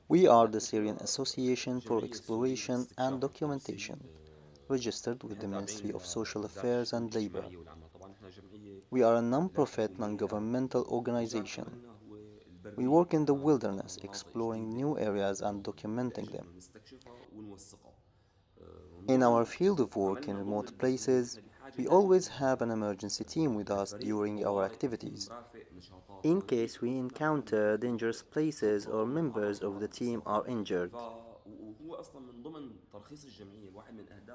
We are the Syrian Association for Exploration and Documentation, registered with the Ministry of Social Affairs and Labor. We are a non-profit, non-governmental organization. We work in the wilderness, exploring new areas and documenting them. In our field of work in remote places, we always have an emergency team with us during our activities. In case we encounter dangerous places or members of the team are injured.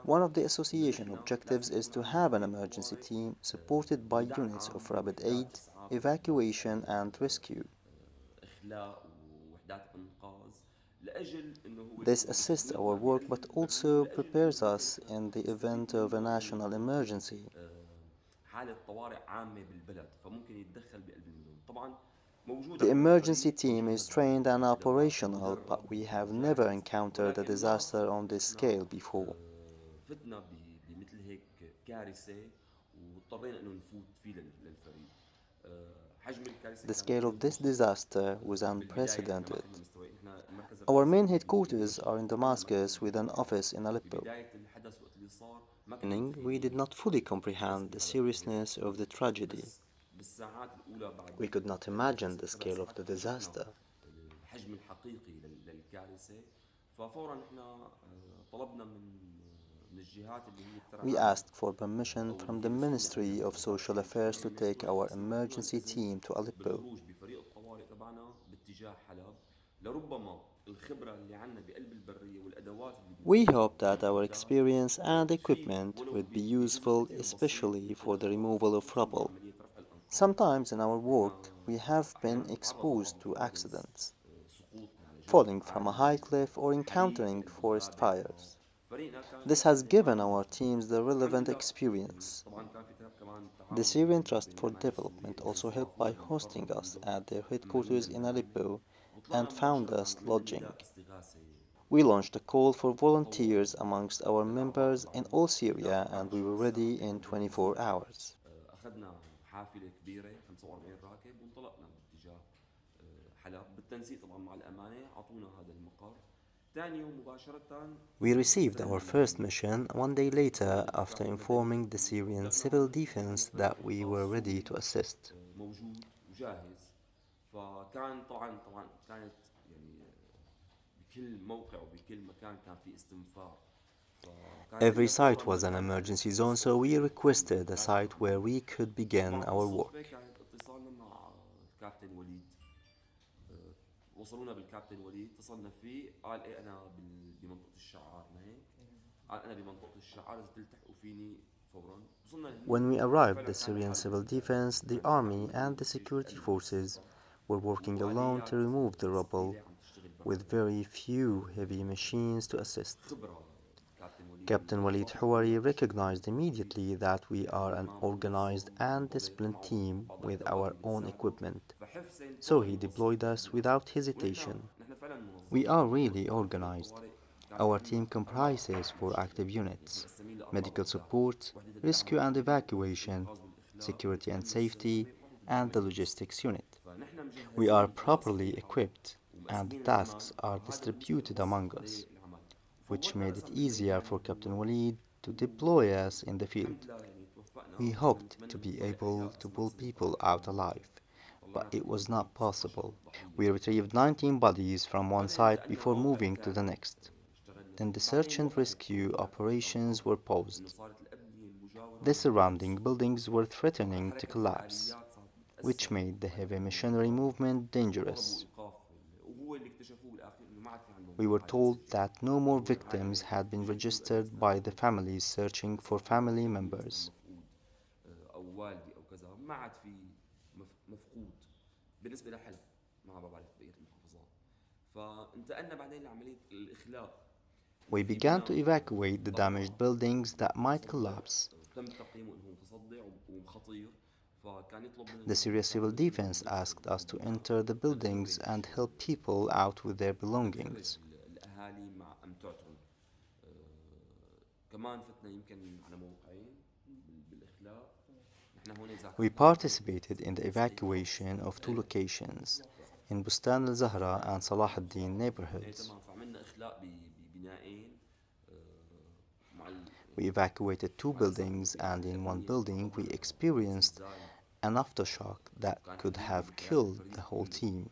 One of the association objectives is to have an emergency team supported by units of rapid aid, evacuation, and rescue. This assists our work but also prepares us in the event of a national emergency. The emergency team is trained and operational, but we have never encountered a disaster on this scale before. The scale of this disaster was unprecedented. Our main headquarters are in Damascus with an office in Aleppo. Beginning, we did not fully comprehend the seriousness of the tragedy. We could not imagine the scale of the disaster. We asked for permission from the Ministry of Social Affairs to take our emergency team to Aleppo. We hoped that our experience and equipment would be useful, especially for the removal of rubble. Sometimes in our work, we have been exposed to accidents, falling from a high cliff or encountering forest fires. This has given our teams the relevant experience. The Syrian Trust for Development also helped by hosting us at their headquarters in Aleppo and found us lodging. We launched a call for volunteers amongst our members in all Syria and we were ready in 24 hours. We received our first mission one day later after informing the Syrian civil defense that we were ready to assist. Every site was an emergency zone, so we requested a site where we could begin our work. When we arrived, the Syrian civil defense, the army, and the security forces were working alone to remove the rubble, with very few heavy machines to assist. Captain Walid Houari recognized immediately that we are an organized and disciplined team with our own equipment, so he deployed us without hesitation. We are really organized. Our team comprises four active units: medical support, rescue and evacuation, security and safety, and the logistics unit. We are properly equipped, and the tasks are distributed among us, which made it easier for Captain Walid to deploy us in the field. We hoped to be able to pull people out alive, but it was not possible. We retrieved 19 bodies from one site before moving to the next. Then the search and rescue operations were paused. The surrounding buildings were threatening to collapse, which made the heavy machinery movement dangerous. We were told that no more victims had been registered by the families searching for family members. We began to evacuate the damaged buildings that might collapse. The Syria Civil Defense asked us to enter the buildings and help people out with their belongings. We participated in the evacuation of two locations, in Bustan al Zahra and Salah ad-Din neighborhoods. تمام. فعملنا إخلاء ببنائين مع We يعني evacuated two مع الأسف buildings, المشكلة كانت and in one الأبنية building, we تعتبر منطقة experienced زلزال، an aftershock that وكان could حديدي have بقيادة killed the الفريق whole كله. team.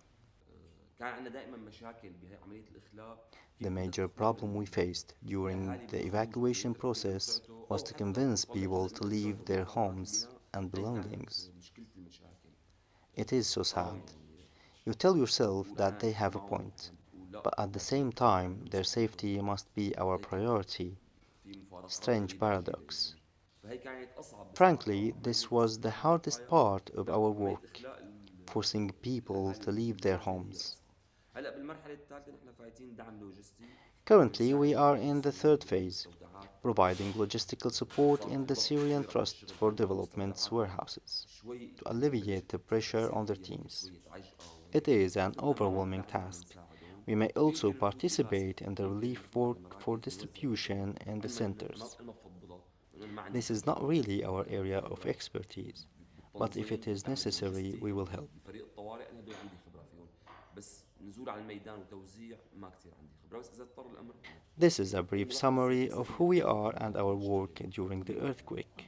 كان عندنا دائما مشاكل بعملية الإخلاء، The كيف بدنا major تقنع problem we faced during الأهالي the بالخروج evacuation وغيره، أنتوا إذا process طلعتوا was أو to حتى convince بنصلح people جزء to من الجزء leave their وبنطلع باقي homes البناء. and هي كانت belongings. مشكلة المشاكل. It is so sad. يعني You tell yourself بتقول that أحيانا they have a اسمعوا، point, أحيانا بتقول لا but at the لازم same نحافظ عليهم time, their ونساعدهم. safety must be our فهي كانت priority. في مفارقات Strange غريبة عجيبة paradox. يعني. فهي كانت أصعب Frankly, بصراحة عملية this was the استخلاء hardest الضحايا. part of لا، our عملية work, إخلاء forcing people الأهالي to leave their المنازل هي homes. الأصعب. هلا بالمرحلة الثالثة نحن فايتين دعم لوجستي، Currently, we وبنساعد are القوات in the السورية third بإعادة phase, مستودعات providing logistical support صار in في the ضغط Syrian كبير على Trust الشغل for تبع Development's مستودعاتنا. warehouses شوي to بلش alleviate the pressure تصير on their في هيك teams. شوية عجقة It وهيك. is an فقلنا ما overwhelming بندعمهم task. وبنساعدهم، We may also ويمكن نفوت بماسكة، participate in the يمكن relief نفوت على work for المراكز نوزع الدعم. distribution in the علما نحن ما centers. بقلنا بفضلها، لأنه ما عندي This is خبرة not really our area of بالإدارة expertise, but if بالتنظيم it is بالدعم necessary, اللوجستي we will help. بفريق الطوارئ. انا هدول عندي خبره فيهم، بس نزول على الميدان وتوزيع ما كثير عندي خبره، بس اذا اضطر الامر بندخل. This is a هي brief ملاحظه summary of who سريعه we يعني are عن and اللي our بنشتغل work during the بنقدر نعمله. earthquake.